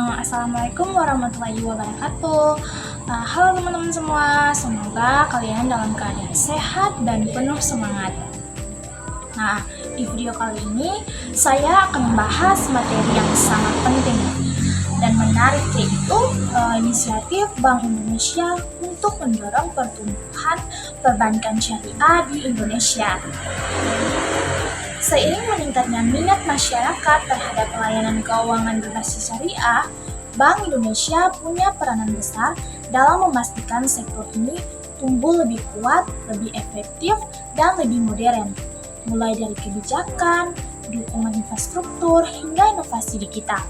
Assalamualaikum warahmatullahi wabarakatuh. Halo teman-teman semua, semoga kalian dalam keadaan sehat dan penuh semangat. Nah, di video kali ini saya akan membahas materi yang sangat penting dan menarik, yaitu inisiatif Bank Indonesia untuk mendorong pertumbuhan perbankan syariah di Indonesia. Seiring meningkatnya minat masyarakat terhadap pelayanan keuangan berbasis syariah, Bank Indonesia punya peranan besar dalam memastikan sektor ini tumbuh lebih kuat, lebih efektif, dan lebih modern, mulai dari kebijakan, dukungan infrastruktur, hingga inovasi digital.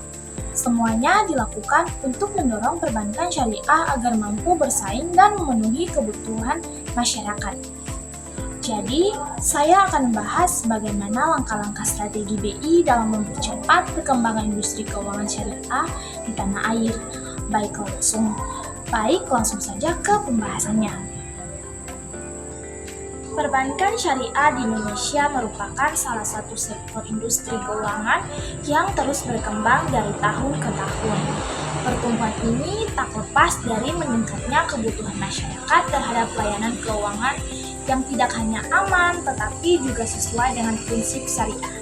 Semuanya dilakukan untuk mendorong perbankan syariah agar mampu bersaing dan memenuhi kebutuhan masyarakat. Jadi, saya akan membahas bagaimana langkah-langkah strategi BI dalam mempercepat perkembangan industri keuangan syariah di tanah air. Baik, langsung saja ke pembahasannya. Perbankan syariah di Indonesia merupakan salah satu sektor industri keuangan yang terus berkembang dari tahun ke tahun. Pertumbuhan ini tak lepas dari meningkatnya kebutuhan masyarakat terhadap layanan keuangan yang tidak hanya aman, tetapi juga sesuai dengan prinsip syariah.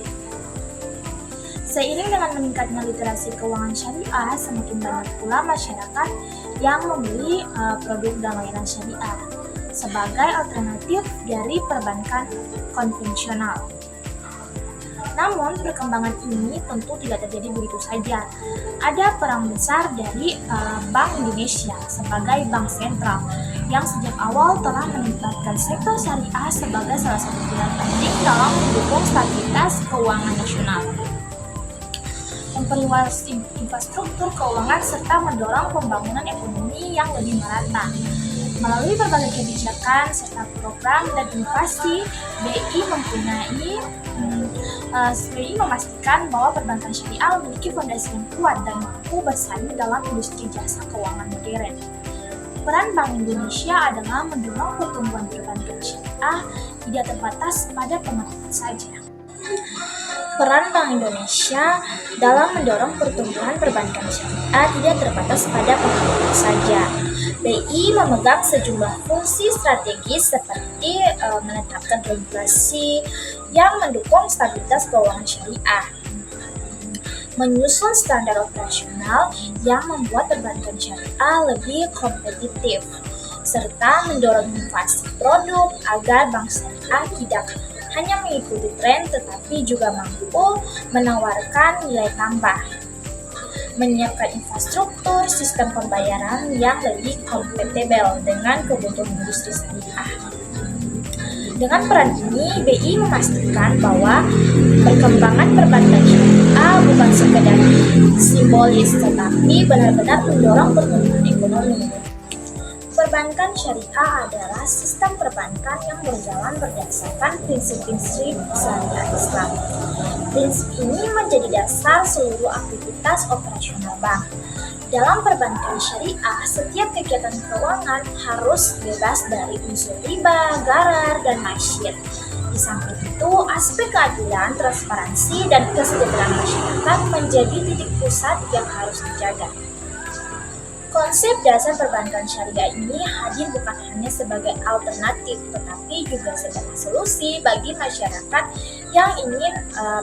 Seiring dengan meningkatnya literasi keuangan syariah, semakin banyak pula masyarakat yang membeli produk dan layanan syariah sebagai alternatif dari perbankan konvensional. Namun, perkembangan ini tentu tidak terjadi begitu saja. Ada peran besar dari Bank Indonesia sebagai bank sentral yang sejak awal telah menempatkan sektor syariah sebagai salah satu pilar penting dalam mendukung stabilitas keuangan nasional, memperluas infrastruktur keuangan, serta mendorong pembangunan ekonomi yang lebih merata. Melalui berbagai kebijakan serta program dan inovasi, BI memastikan bahwa perbankan syariah memiliki fondasi yang kuat dan mampu bersaing dalam industri jasa keuangan modern. Peran Bank Indonesia adalah mendorong pertumbuhan perbankan syariah tidak terbatas pada pemerintah saja. Peran Bank Indonesia dalam mendorong pertumbuhan perbankan syariah tidak terbatas pada pemerintah saja. BI memegang sejumlah fungsi strategis seperti menetapkan regulasi yang mendukung stabilitas keuangan syariah, menyusun standar operasional yang membuat perbankan syariah lebih kompetitif, serta mendorong inovasi produk agar bank syariah tidak hanya mengikuti tren tetapi juga mampu menawarkan nilai tambah, menyiapkan infrastruktur sistem pembayaran yang lebih kompatibel dengan kebutuhan industri syariah. Dengan peran ini, BI memastikan bahwa perkembangan perbankan syariah bukan sekedar simbolis, tetapi benar-benar mendorong pertumbuhan ekonomi. Perbankan syariah adalah sistem perbankan yang berjalan berdasarkan prinsip-prinsip syariah Islam. Prinsip ini menjadi dasar seluruh aktivitas operasional bank. Dalam perbankan syariah, setiap kegiatan keuangan harus bebas dari unsur riba, gharar, dan masyid. Di samping itu, aspek keadilan, transparansi, dan kesejahteraan masyarakat menjadi titik pusat yang harus dijaga. Konsep dasar perbankan syariah ini hadir bukan hanya sebagai alternatif, tetapi juga sebagai solusi bagi masyarakat yang ingin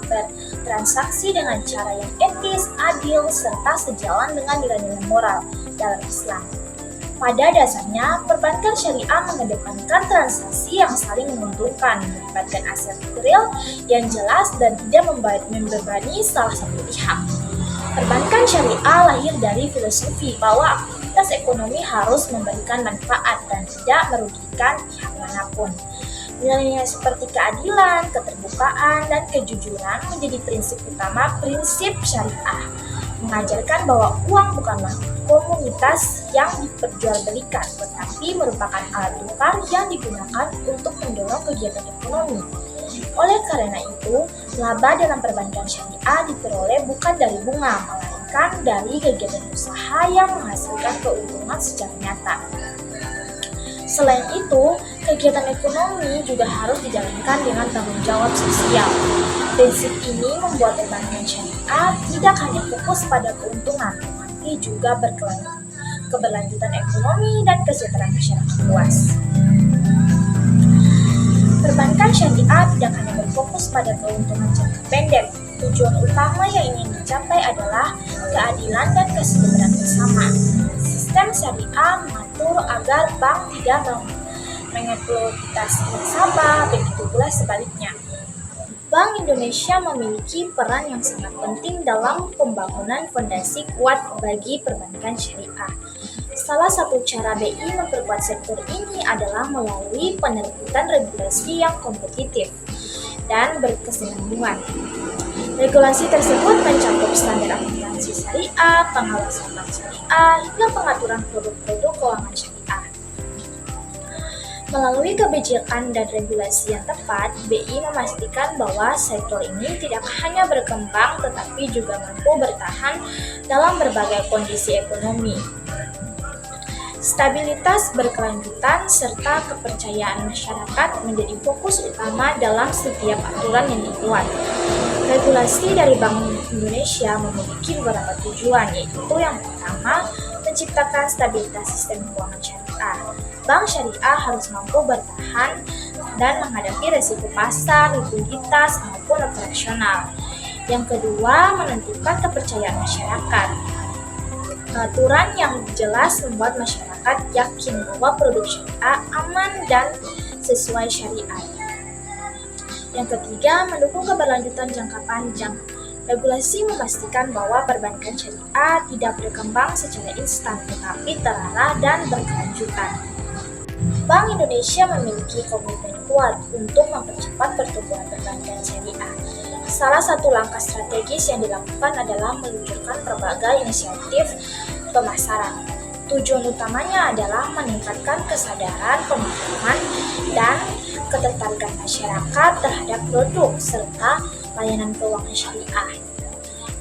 bertransaksi dengan cara yang etis, adil, serta sejalan dengan nilai-nilai moral dalam Islam. Pada dasarnya, perbankan syariah mengedepankan transaksi yang saling menguntungkan, melibatkan aset real yang jelas dan tidak membebani salah satu pihak. Perbankan syariah lahir dari filosofi bahwa aktivitas ekonomi harus memberikan manfaat dan tidak merugikan pihak manapun. Nilai-nilai seperti keadilan, keterbukaan, dan kejujuran menjadi prinsip utama prinsip syariah. Mengajarkan bahwa uang bukanlah komunitas yang diperjualbelikan, tetapi merupakan alat tukar yang digunakan untuk mendorong kegiatan ekonomi. Oleh karena itu, laba dalam perbankan syariah diperoleh bukan dari bunga, melainkan dari kegiatan usaha yang menghasilkan keuntungan secara nyata. Selain itu, kegiatan ekonomi juga harus dijalankan dengan tanggung jawab sosial. Prinsip ini membuat perbankan syariah tidak hanya fokus pada keuntungan, tetapi juga keberlanjutan ekonomi dan kesejahteraan masyarakat luas. Perbankan syariah tidak hanya berfokus pada keuntungan jangka pendek. Tujuan utama yang ingin dicapai adalah keadilan dan kesejahteraan bersama. Sistem syariah mengatur agar bank tidak mengeksploitasi nasabah, begitu pula sebaliknya. Bank Indonesia memiliki peran yang sangat penting dalam pembangunan fondasi kuat bagi perbankan syariah. Salah satu cara BI memperkuat sektor ini adalah melalui penerbitan regulasi yang kompetitif dan berkesinambungan. Regulasi tersebut mencakup standar akuntansi syariah, pengawasan bank syariah, hingga pengaturan produk-produk keuangan syariah. Melalui kebijakan dan regulasi yang tepat, BI memastikan bahwa sektor ini tidak hanya berkembang tetapi juga mampu bertahan dalam berbagai kondisi ekonomi. Stabilitas berkelanjutan serta kepercayaan masyarakat menjadi fokus utama dalam setiap aturan yang dibuat. Regulasi dari Bank Indonesia memiliki beberapa tujuan, yaitu yang pertama, menciptakan stabilitas sistem keuangan syariah. Bank syariah harus mampu bertahan dan menghadapi risiko pasar, likuiditas, maupun operasional. Yang kedua, menentukan kepercayaan masyarakat. Aturan yang jelas membuat masyarakat yakin bahwa produk syariah aman dan sesuai syariat. Yang ketiga, mendukung keberlanjutan jangka panjang. Regulasi memastikan bahwa perbankan syariah tidak berkembang secara instan, tetapi terarah dan berkelanjutan. Bank Indonesia memiliki komitmen kuat untuk mempercepat pertumbuhan perbankan syariah. Salah satu langkah strategis yang dilakukan adalah meluncurkan berbagai inisiatif pemasaran. Tujuan utamanya adalah meningkatkan kesadaran pemahaman dan ketertarikan masyarakat terhadap produk serta layanan keuangan syariah.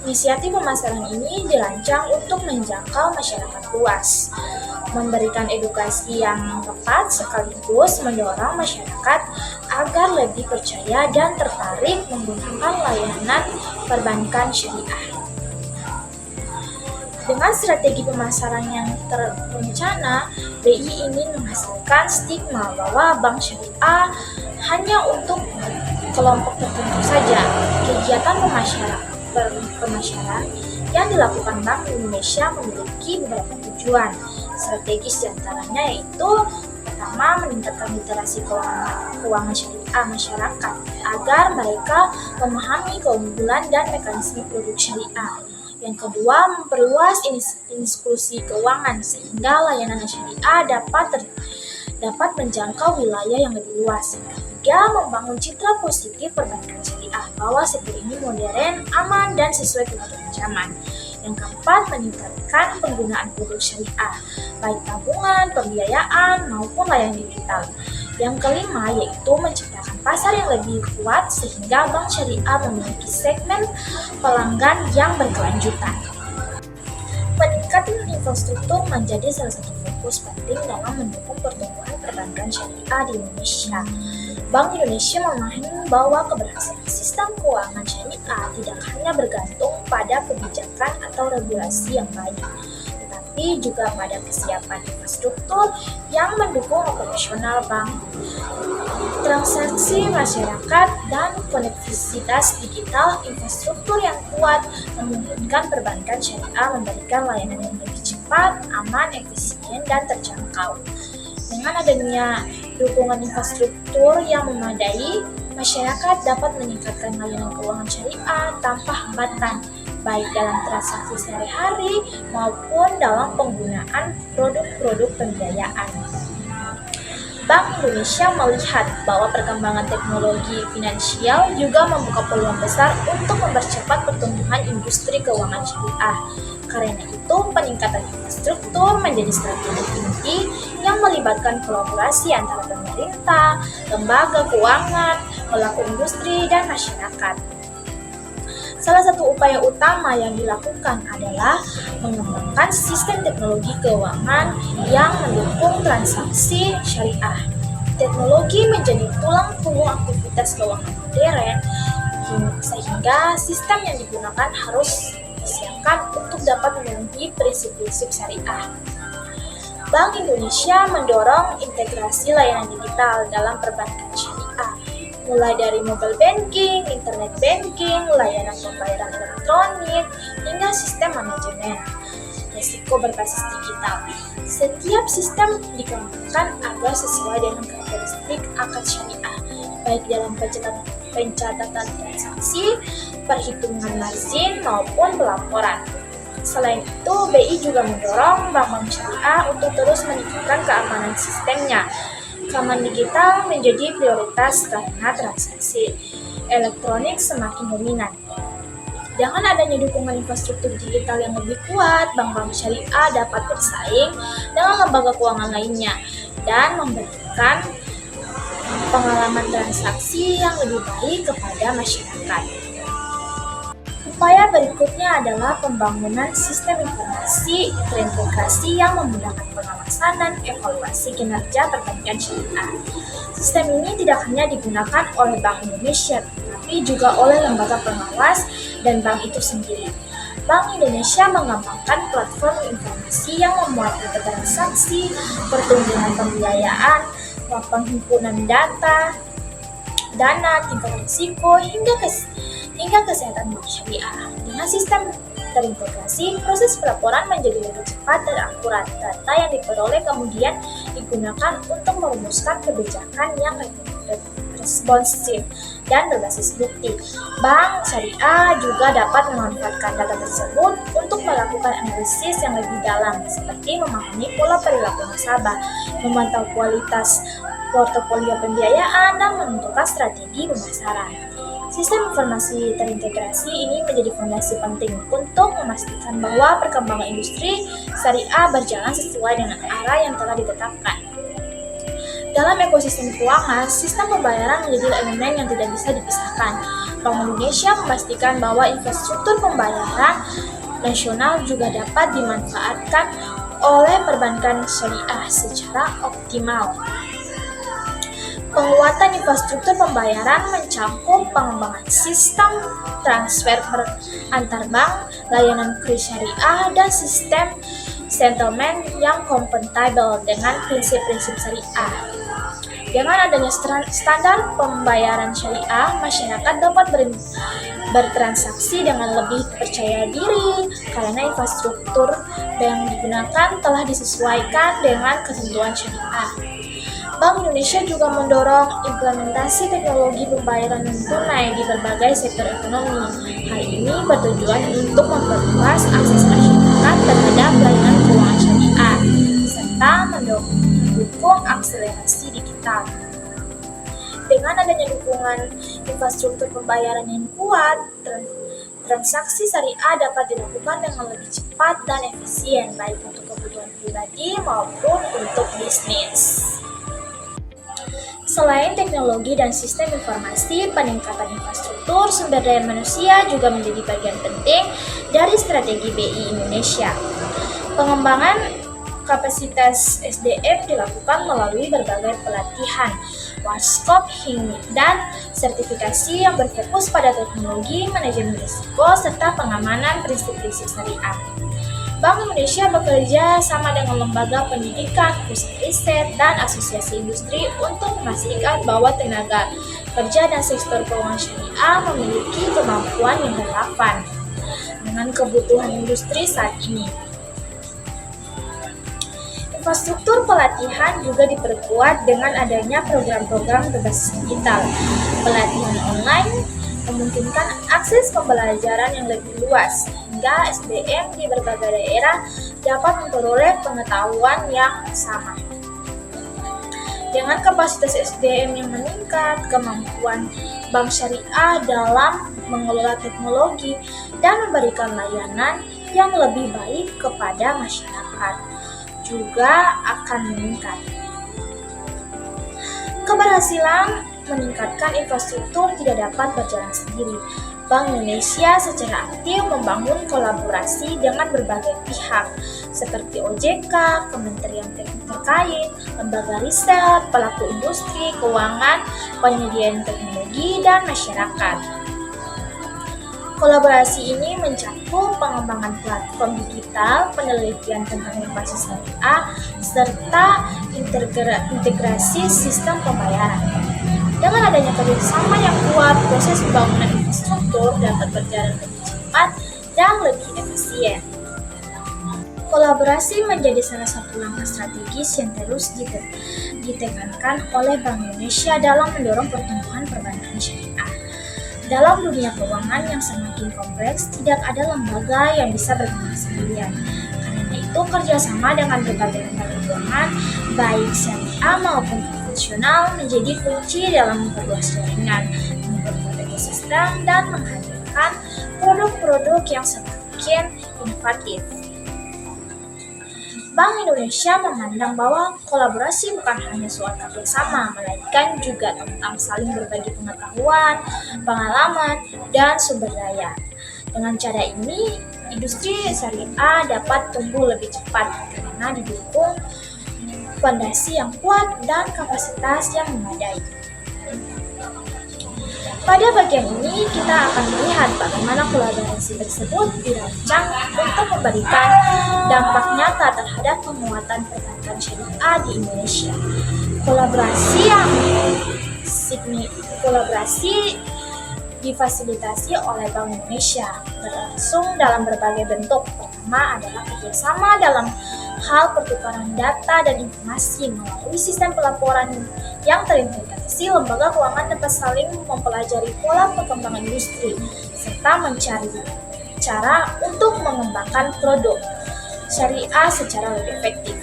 Inisiatif pemasaran ini dirancang untuk menjangkau masyarakat luas, memberikan edukasi yang tepat sekaligus mendorong masyarakat agar lebih percaya dan tertarik menggunakan layanan perbankan syariah. Dengan strategi pemasaran yang terencana, BI ingin menghasilkan stigma bahwa bank syariah hanya untuk kelompok tertentu saja. Kegiatan pemasaran yang dilakukan Bank Indonesia memiliki beberapa tujuan strategis, diantaranya yaitu pertama, meningkatkan literasi keuangan syariah masyarakat agar mereka memahami keunggulan dan mekanisme produk syariah. Yang kedua, memperluas inklusi keuangan sehingga layanan syariah dapat menjangkau wilayah yang lebih luas. Yang ketiga, membangun citra positif perbankan syariah bahwa sektor ini modern, aman, dan sesuai kebutuhan zaman. Yang keempat, meningkatkan penggunaan produk syariah, baik tabungan, pembiayaan, maupun layanan digital. Yang kelima, yaitu menciptakan pasar yang lebih kuat sehingga bank syariah memiliki segmen pelanggan yang berkelanjutan. Peningkatan infrastruktur menjadi salah satu fokus penting dalam mendukung pertumbuhan perbankan syariah di Indonesia. Bank Indonesia memahami bahwa keberhasilan sistem keuangan syariah tidak hanya bergantung pada kebijakan atau regulasi yang baik, tetapi juga pada kesiapan infrastruktur yang mendukung operasional bank, transaksi masyarakat, dan konektivitas digital. Infrastruktur yang kuat memungkinkan perbankan syariah memberikan layanan yang lebih cepat, aman, efisien, dan terjangkau. Dengan adanya dukungan infrastruktur yang memadai, masyarakat dapat meningkatkan layanan keuangan syariah tanpa hambatan, baik dalam transaksi sehari-hari maupun dalam penggunaan produk-produk pembiayaan. Bank Indonesia melihat bahwa perkembangan teknologi finansial juga membuka peluang besar untuk mempercepat pertumbuhan industri keuangan syariah. Karena itu, peningkatan infrastruktur menjadi strategi inti yang melibatkan kolaborasi antara pemerintah, lembaga keuangan, pelaku industri, dan masyarakat. Salah satu upaya utama yang dilakukan adalah mengembangkan sistem teknologi keuangan yang mendukung transaksi syariah. Teknologi menjadi tulang punggung aktivitas keuangan modern, sehingga sistem yang digunakan harus disiapkan peruntukkan untuk dapat memenuhi prinsip-prinsip syariah. Bank Indonesia mendorong integrasi layanan digital dalam perbankan syariah, mulai dari mobile banking, internet banking, layanan pembayaran elektronik, hingga sistem manajemen risiko berbasis digital. Setiap sistem dikembangkan agar sesuai dengan karakteristik akad syariah, baik dalam pencatatan transaksi, perhitungan margin, maupun pelaporan. Selain itu, BI juga mendorong bank-bank syariah untuk terus meningkatkan keamanan sistemnya. Keamanan digital menjadi prioritas karena transaksi elektronik semakin dominan. Dengan adanya dukungan infrastruktur digital yang lebih kuat, bank-bank syariah dapat bersaing dengan lembaga keuangan lainnya dan memberikan pengalaman transaksi yang lebih baik kepada masyarakat. Upaya berikutnya adalah pembangunan sistem informasi terintegrasi yang memudahkan pengawasan dan evaluasi kinerja perbankan syariah. Sistem ini tidak hanya digunakan oleh Bank Indonesia, tetapi juga oleh lembaga pengawas dan bank itu sendiri. Bank Indonesia mengembangkan platform informasi yang memuat transaksi, pertumbuhan pembiayaan, penghimpunan dana, tingkat risiko, hingga kesehatan bank syariah. Dengan sistem terintegrasi, proses pelaporan menjadi lebih cepat dan akurat. Data yang diperoleh kemudian digunakan untuk merumuskan kebijakan yang responsif dan berbasis bukti. Bank syariah juga dapat memanfaatkan data tersebut untuk melakukan analisis yang lebih dalam, seperti memahami pola perilaku nasabah, memantau kualitas portofolio pembiayaan, dan menentukan strategi pemasaran. Sistem informasi terintegrasi ini menjadi fondasi penting untuk memastikan bahwa perkembangan industri syariah berjalan sesuai dengan arah yang telah ditetapkan. Dalam ekosistem keuangan, sistem pembayaran menjadi elemen yang tidak bisa dipisahkan. Bank Indonesia memastikan bahwa infrastruktur pembayaran nasional juga dapat dimanfaatkan oleh perbankan syariah secara optimal. Penguatan infrastruktur pembayaran mencakup pengembangan sistem transfer antar bank, layanan kris syariah, dan sistem settlement yang kompatibel dengan prinsip-prinsip syariah. Dengan adanya standar pembayaran syariah, masyarakat dapat bertransaksi dengan lebih percaya diri karena infrastruktur yang digunakan telah disesuaikan dengan ketentuan syariah. Bank Indonesia juga mendorong implementasi teknologi pembayaran non-tunai di berbagai sektor ekonomi. Hal ini bertujuan untuk memperluas akses masyarakat terhadap layanan keuangan syariah, serta mendukung akselerasi digital. Dengan adanya dukungan infrastruktur pembayaran yang kuat, transaksi syariah dapat dilakukan dengan lebih cepat dan efisien, baik untuk kebutuhan pribadi maupun untuk bisnis. Selain teknologi dan sistem informasi, peningkatan infrastruktur sumber daya manusia juga menjadi bagian penting dari strategi BI Indonesia. Pengembangan kapasitas SDM dilakukan melalui berbagai pelatihan, workshop, dan sertifikasi yang berfokus pada teknologi, manajemen risiko, serta pengamanan prinsip-prinsip syariah. Bank Indonesia bekerja sama dengan lembaga pendidikan, pusat riset, dan asosiasi industri untuk memastikan bahwa tenaga kerja dan sektor keuangan syariah memiliki kemampuan yang relevan dengan kebutuhan industri saat ini. Infrastruktur pelatihan juga diperkuat dengan adanya program-program berbasis digital. Pelatihan online memungkinkan akses pembelajaran yang lebih luas, hingga SDM di berbagai daerah dapat memperoleh pengetahuan yang sama. Dengan kapasitas SDM yang meningkat, kemampuan bank syariah dalam mengelola teknologi dan memberikan layanan yang lebih baik kepada masyarakat juga akan meningkat. Keberhasilan meningkatkan infrastruktur tidak dapat berjalan sendiri. Bank Indonesia secara aktif membangun kolaborasi dengan berbagai pihak seperti OJK, Kementerian Teknik terkait, lembaga riset, pelaku industri, keuangan, penyedia teknologi, dan masyarakat. Kolaborasi ini mencakup pengembangan platform digital, penelitian tentang inovasi syariah, serta integrasi sistem pembayaran. Dengan adanya kerjasama yang kuat, proses pembangunan infrastruktur dapat berjalan lebih cepat dan lebih efisien. Kolaborasi menjadi salah satu langkah strategis yang terus ditekankan oleh Bank Indonesia dalam mendorong pertumbuhan perbankan syariah. Dalam dunia keuangan yang semakin kompleks, tidak ada lembaga yang bisa berkembang sendirian. Karena itu, kerjasama dengan berbagai lembaga keuangan, baik syariah maupun konvensional, menjadi kunci dalam memperluas jaringan, memperkuat ekosistem, dan menghadirkan produk-produk yang semakin inovatif. Bank Indonesia memandang bahwa kolaborasi bukan hanya soal kerjasama, melainkan juga tentang saling berbagi pengetahuan, pengalaman, dan sumber daya. Dengan cara ini, industri syariah dapat tumbuh lebih cepat karena didukung fondasi yang kuat dan kapasitas yang memadai. Pada bagian ini, kita akan melihat bagaimana kolaborasi tersebut dirancang untuk memberikan dampak nyata terhadap penguatan perbankan syariah di Indonesia. Kolaborasi difasilitasi oleh Bank Indonesia, berlangsung dalam berbagai bentuk. Pertama adalah kerjasama dalam hal pertukaran data dan informasi melalui sistem pelaporan yang terintegrasi. Lembaga keuangan dapat saling mempelajari pola perkembangan industri serta mencari cara untuk mengembangkan produk syariah secara lebih efektif.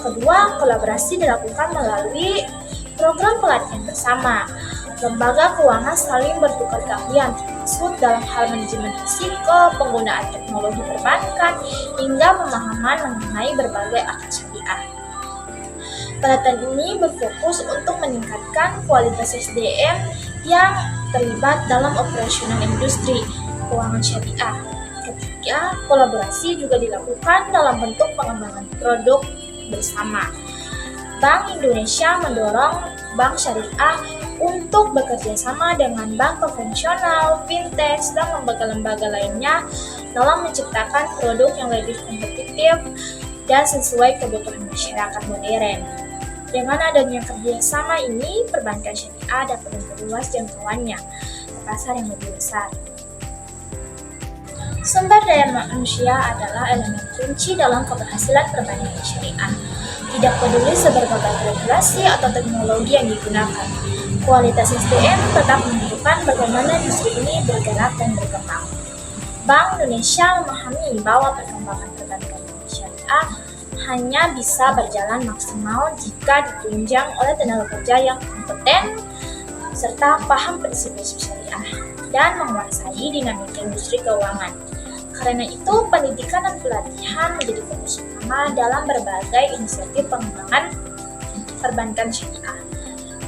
Kedua, kolaborasi dilakukan melalui program pelatihan bersama. Lembaga keuangan saling bertukar keahlian, termasuk dalam hal manajemen risiko, penggunaan teknologi perbankan, hingga pemahaman mengenai berbagai akad syariah. Pelatihan ini berfokus untuk meningkatkan kualitas SDM yang terlibat dalam operasional industri keuangan syariah. Ketiga, kolaborasi juga dilakukan dalam bentuk pengembangan produk bersama. Bank Indonesia mendorong bank syariah untuk bekerja sama dengan bank konvensional, fintech, dan lembaga-lembaga lainnya dalam menciptakan produk yang lebih kompetitif dan sesuai kebutuhan masyarakat modern. Dengan adanya kerjasama ini, perbankan syariah dapat memperluas jangkauannya ke pasar yang lebih besar. Sumber daya manusia adalah elemen kunci dalam keberhasilan perbankan syariah. Tidak peduli seberapa baik regulasi atau teknologi yang digunakan, kualitas SDM tetap menentukan bagaimana industri ini bergerak dan berkembang. Bank Indonesia memahami bahwa perkembangan perbankan syariah hanya bisa berjalan maksimal jika ditunjang oleh tenaga kerja yang kompeten serta paham prinsip-prinsip syariah dan menguasai dinamika industri keuangan. Karena itu, pendidikan dan pelatihan menjadi fokus utama dalam berbagai inisiatif pengembangan perbankan syariah.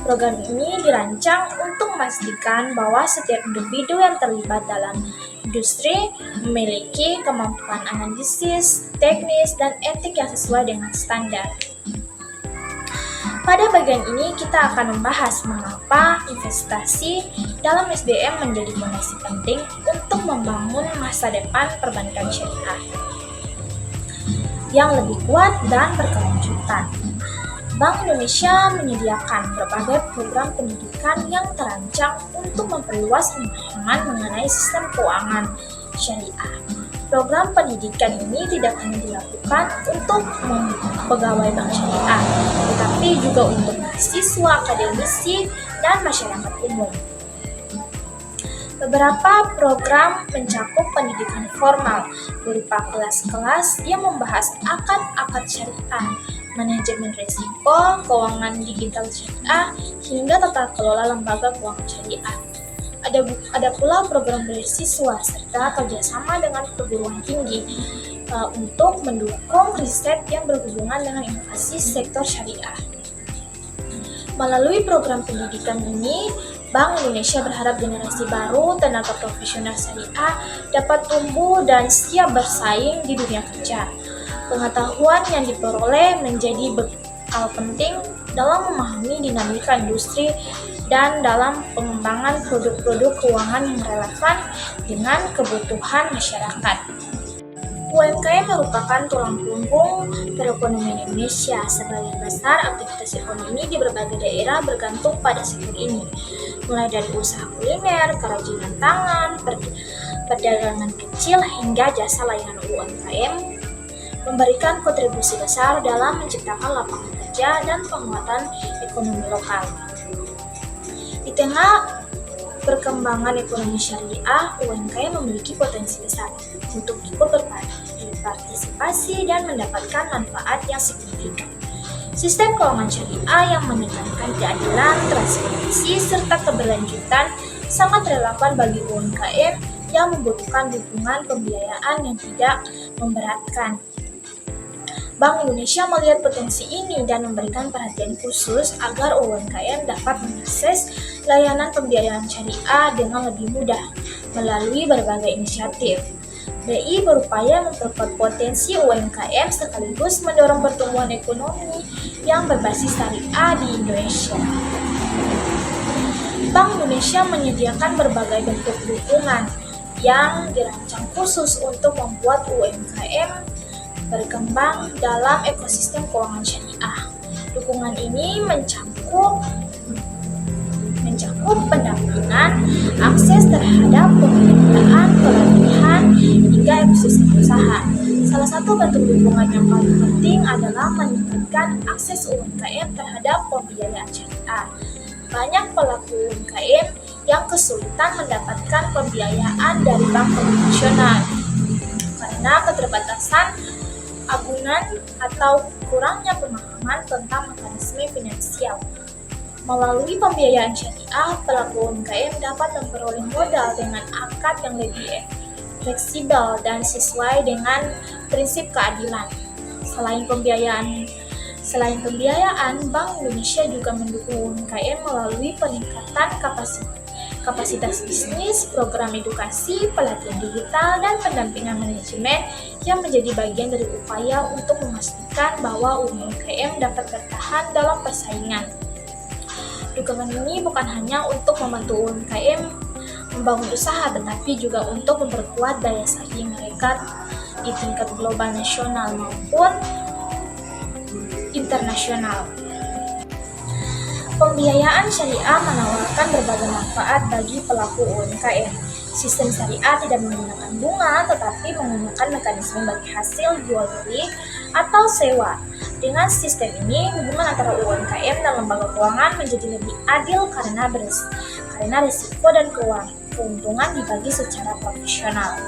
Program ini dirancang untuk memastikan bahwa setiap individu yang terlibat dalam industri memiliki kemampuan analisis, teknis, dan etik yang sesuai dengan standar. Pada bagian ini kita akan membahas mengapa investasi dalam SDM menjadi fondasi penting untuk membangun masa depan perbankan syariah yang lebih kuat dan berkelanjutan. Bank Indonesia menyediakan berbagai program pendidikan yang terancang untuk memperluas pemahaman mengenai sistem keuangan syariah. Program pendidikan ini tidak hanya dilakukan untuk pegawai bank syariah, tetapi juga untuk mahasiswa, akademisi, dan masyarakat umum. Beberapa program mencakup pendidikan formal berupa kelas-kelas yang membahas akad-akad syariah, manajemen risiko, keuangan digital syariah, hingga tata kelola lembaga keuangan syariah. Ada pula program beasiswa serta kerjasama dengan perguruan tinggi untuk mendukung riset yang berhubungan dengan inovasi sektor syariah. Melalui program pendidikan ini, Bank Indonesia berharap generasi baru tenaga profesional syariah dapat tumbuh dan siap bersaing di dunia kerja. Pengetahuan yang diperoleh menjadi bekal penting dalam memahami dinamika industri dan dalam pengembangan produk-produk keuangan yang relevan dengan kebutuhan masyarakat. UMKM merupakan tulang punggung perekonomian Indonesia. Sebagian besar aktivitas ekonomi di berbagai daerah bergantung pada sektor ini, mulai dari usaha kuliner, kerajinan tangan, perdagangan kecil, hingga jasa layanan. UMKM memberikan kontribusi besar dalam menciptakan lapangan kerja dan penguatan ekonomi lokal. Di tengah perkembangan ekonomi syariah, UMKM memiliki potensi besar untuk ikut berpartisipasi dan mendapatkan manfaat yang signifikan. Sistem keuangan syariah yang menekankan keadilan, transparansi, serta keberlanjutan sangat relevan bagi UMKM yang membutuhkan dukungan pembiayaan yang tidak memberatkan. Bank Indonesia melihat potensi ini dan memberikan perhatian khusus agar UMKM dapat mengakses layanan pembiayaan syariah dengan lebih mudah melalui berbagai inisiatif. BI berupaya memperkuat potensi UMKM sekaligus mendorong pertumbuhan ekonomi yang berbasis syariah di Indonesia. Bank Indonesia menyediakan berbagai bentuk dukungan yang dirancang khusus untuk membuat UMKM berkembang dalam ekosistem keuangan syariah. Dukungan ini mencakup pendampingan, akses terhadap pembiayaan, pelatihan, hingga ekosistem usaha. Salah satu bentuk dukungan yang paling penting adalah meningkatkan akses UMKM terhadap pembiayaan syariah. Banyak pelaku UMKM yang kesulitan mendapatkan pembiayaan dari bank konvensional karena keterbatasan agunan atau kurangnya pemahaman tentang mekanisme finansial. Melalui pembiayaan syariah, pelaku UMKM dapat memperoleh modal dengan akad yang lebih fleksibel dan sesuai dengan prinsip keadilan. Selain pembiayaan, Bank Indonesia juga mendukung UMKM melalui peningkatan kapasitas bisnis, program edukasi, pelatihan digital, dan pendampingan manajemen yang menjadi bagian dari upaya untuk memastikan bahwa UMKM dapat bertahan dalam persaingan. Dukungan ini bukan hanya untuk membantu UMKM membangun usaha, tetapi juga untuk memperkuat daya saing mereka di tingkat global, nasional maupun internasional. Pembiayaan syariah menawarkan berbagai manfaat bagi pelaku UMKM. Sistem syariah tidak menggunakan bunga, tetapi menggunakan mekanisme bagi hasil jual beli atau sewa. Dengan sistem ini, hubungan antara UMKM dan lembaga keuangan menjadi lebih adil karena risiko dan keuntungan dibagi secara profesional.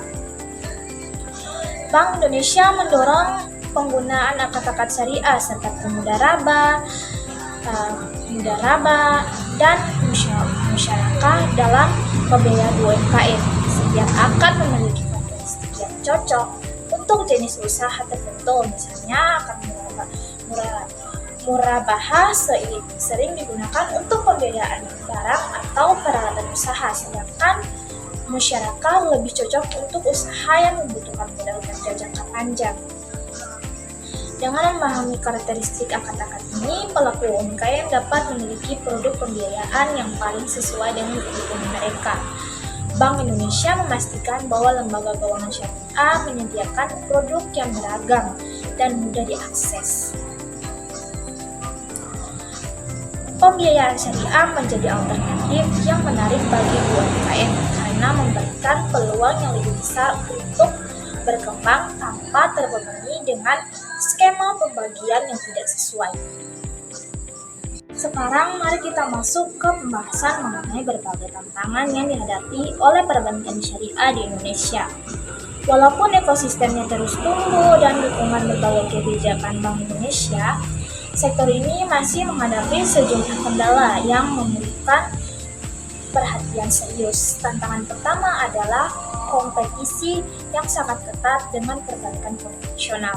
Bank Indonesia mendorong penggunaan akad-akad syariah serta mudarabah dan musyarakah dalam pembiayaan UMKM. Setiap akad memiliki karakteristik yang cocok untuk jenis usaha tertentu. Misalnya, akad murabahah sering digunakan untuk pembiayaan barang atau peralatan usaha, sedangkan musyarakah lebih cocok untuk usaha yang membutuhkan modal kerja jangka panjang. Dengan memahami karakteristik akad-akad ini, pelaku UMKM dapat memiliki produk pembiayaan yang paling sesuai dengan kebutuhan mereka. Bank Indonesia memastikan bahwa lembaga keuangan syariah menyediakan produk yang beragam dan mudah diakses. Pembiayaan syariah menjadi alternatif yang menarik bagi UMKM karena memberikan peluang yang lebih besar untuk berkembang tanpa terbebani dengan skema pembagian yang tidak sesuai. Sekarang mari kita masuk ke pembahasan mengenai berbagai tantangan yang dihadapi oleh perbankan syariah di Indonesia. Walaupun ekosistemnya terus tumbuh dan dukungan berbagai kebijakan Bank Indonesia, sektor ini masih menghadapi sejumlah kendala yang memerlukan perhatian serius. Tantangan pertama adalah kompetisi yang sangat ketat dengan perbankan konvensional.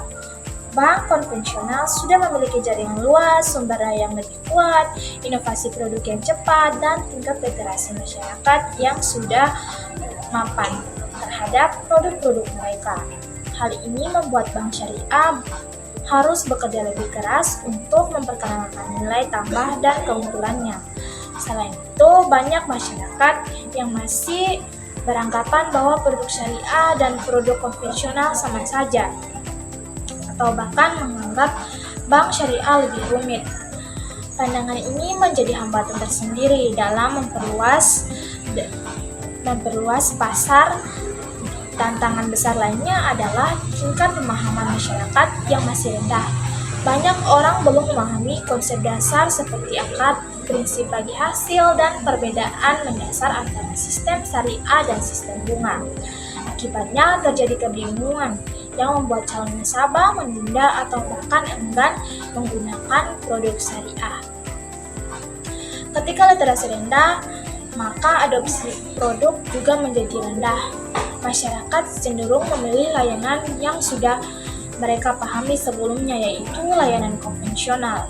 Bank konvensional sudah memiliki jaringan luas, sumber daya yang lebih kuat, inovasi produk yang cepat, dan tingkat literasi masyarakat yang sudah mapan terhadap produk-produk mereka. Hal ini membuat bank syariah harus bekerja lebih keras untuk memperkenalkan nilai tambah dan keunggulannya. Selain itu, banyak masyarakat yang masih beranggapan bahwa produk syariah dan produk konvensional sama saja, atau bahkan menganggap bank syariah lebih rumit. Pandangan ini menjadi hambatan tersendiri dalam memperluas pasar. Tantangan besar lainnya adalah tingkat pemahaman masyarakat yang masih rendah. Banyak orang belum memahami konsep dasar seperti akad, prinsip bagi hasil, dan perbedaan mendasar antara sistem syariah dan sistem bunga. Akibatnya terjadi kebingungan yang membuat calon nasabah menunda atau bahkan enggan menggunakan produk syariah. Ketika literasi rendah, maka adopsi produk juga menjadi rendah. Masyarakat cenderung memilih layanan yang sudah mereka pahami sebelumnya, yaitu layanan konvensional.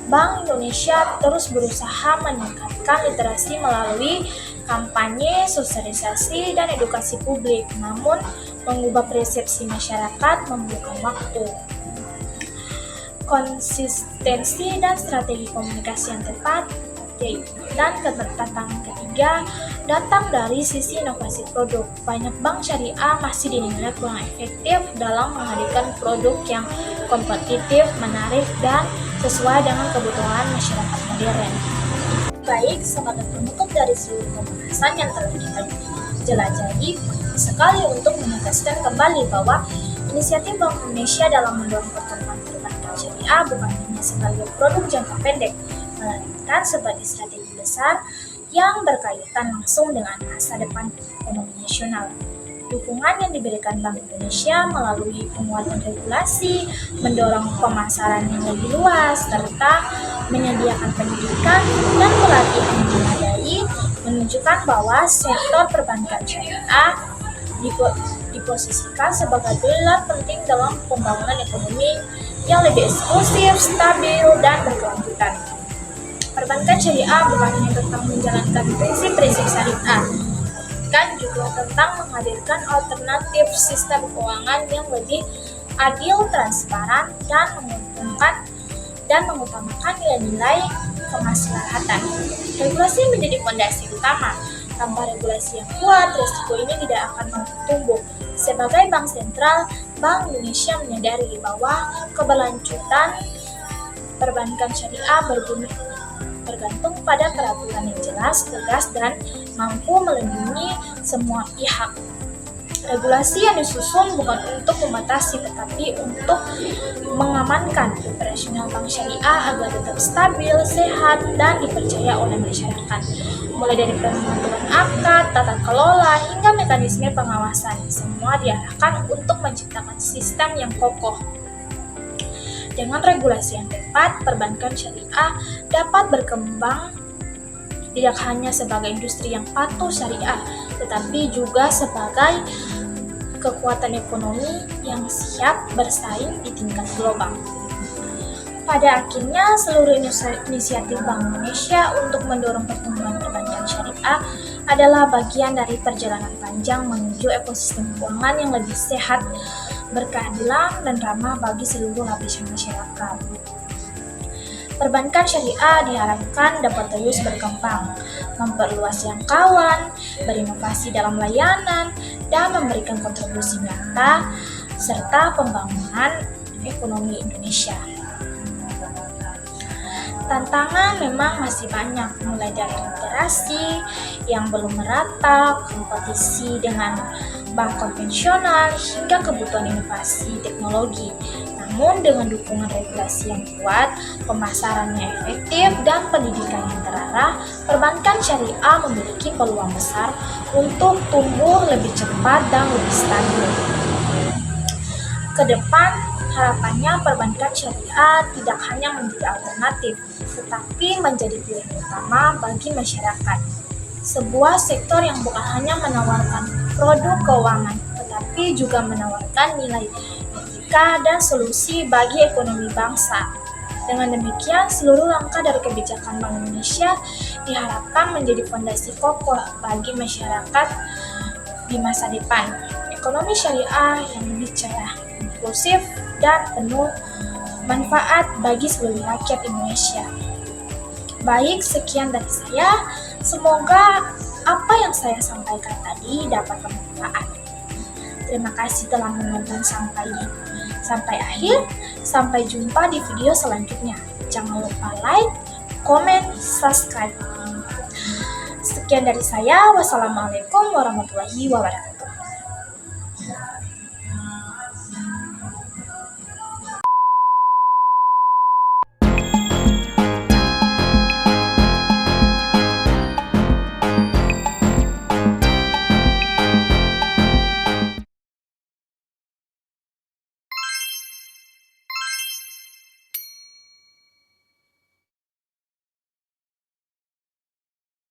Bank Indonesia terus berusaha meningkatkan literasi melalui kampanye, sosialisasi, dan edukasi publik. Namun, mengubah persepsi masyarakat membutuhkan waktu. Konsistensi dan strategi komunikasi yang tepat. Dan tantangan ketiga datang dari sisi inovasi produk. Banyak bank syariah masih dinilai kurang efektif dalam menghadirkan produk yang kompetitif, menarik, dan sesuai dengan kebutuhan masyarakat modern. Baik, sebagai penutup dari seluruh pembahasan yang telah kita jelajahi, sekali untuk menegaskan kembali bahwa inisiatif Bank Indonesia dalam mendorong pertumbuhan perbankan syariah bukan hanya sebagai produk jangka pendek, melainkan sebagai strategi besar yang berkaitan langsung dengan masa depan ekonomi nasional. Dukungan yang diberikan Bank Indonesia melalui penguatan regulasi, mendorong pemasaran yang lebih luas, serta menyediakan pendidikan dan pelatihan yang memadai, menunjukkan bahwa sektor perbankan syariah diposisikan sebagai pilar penting dalam pembangunan ekonomi yang lebih eksklusif, stabil, dan berkelanjutan. Perbankan syariah bukan hanya tentang menjalankan prinsip-prinsip syariah, kan juga tentang menghadirkan alternatif sistem keuangan yang lebih adil, transparan, dan menguntungkan dan mengutamakan nilai-nilai kemaslahatan. Regulasi menjadi fondasi utama. Tanpa regulasi yang kuat, risiko ini tidak akan mampu tumbuh. Sebagai bank sentral, Bank Indonesia menyadari bahwa keberlanjutan perbankan syariah bergantung pada peraturan yang jelas, tegas, dan mampu melindungi semua pihak. Regulasi yang disusun bukan untuk membatasi, tetapi untuk mengamankan operasional bank syariah agar tetap stabil, sehat, dan dipercaya oleh masyarakat. Mulai dari pengaturan akad, tata kelola, hingga mekanisme pengawasan, semua diarahkan untuk menciptakan sistem yang kokoh. Dengan regulasi yang tepat, perbankan syariah dapat berkembang tidak hanya sebagai industri yang patuh syariah, tetapi juga sebagai kekuatan ekonomi yang siap bersaing di tingkat global. Pada akhirnya, seluruh inisiatif Bank Indonesia untuk mendorong pertumbuhan perbankan syariah adalah bagian dari perjalanan panjang menuju ekosistem keuangan yang lebih sehat, berkeadilan, dan ramah bagi seluruh lapisan masyarakat. Perbankan syariah diharapkan dapat terus berkembang, memperluas jangkauan, berinovasi dalam layanan, dan memberikan kontribusi nyata serta pembangunan ekonomi Indonesia. Tantangan memang masih banyak, mulai dari literasi yang belum merata, kompetisi dengan bank konvensional, hingga kebutuhan inovasi teknologi. Namun dengan dukungan regulasi yang kuat, pemasarannya efektif, dan pendidikan yang terarah, perbankan syariah memiliki peluang besar untuk tumbuh lebih cepat dan lebih stabil. Kedepan, harapannya perbankan syariah tidak hanya menjadi alternatif, tetapi menjadi pilihan utama bagi masyarakat. Sebuah sektor yang bukan hanya menawarkan produk keuangan, tetapi juga menawarkan nilai etika dan solusi bagi ekonomi bangsa. Dengan demikian, seluruh langkah dari kebijakan Bank Indonesia diharapkan menjadi fondasi kokoh bagi masyarakat di masa depan. Ekonomi syariah yang lebih cerah, inklusif, dan penuh manfaat bagi seluruh rakyat Indonesia. Baik, sekian dari saya. Semoga apa yang saya sampaikan tadi dapat bermanfaat. Terima kasih telah menonton sampai akhir. Sampai jumpa di video selanjutnya. Jangan lupa like, komen, subscribe. Sekian dari saya. Wassalamualaikum warahmatullahi wabarakatuh.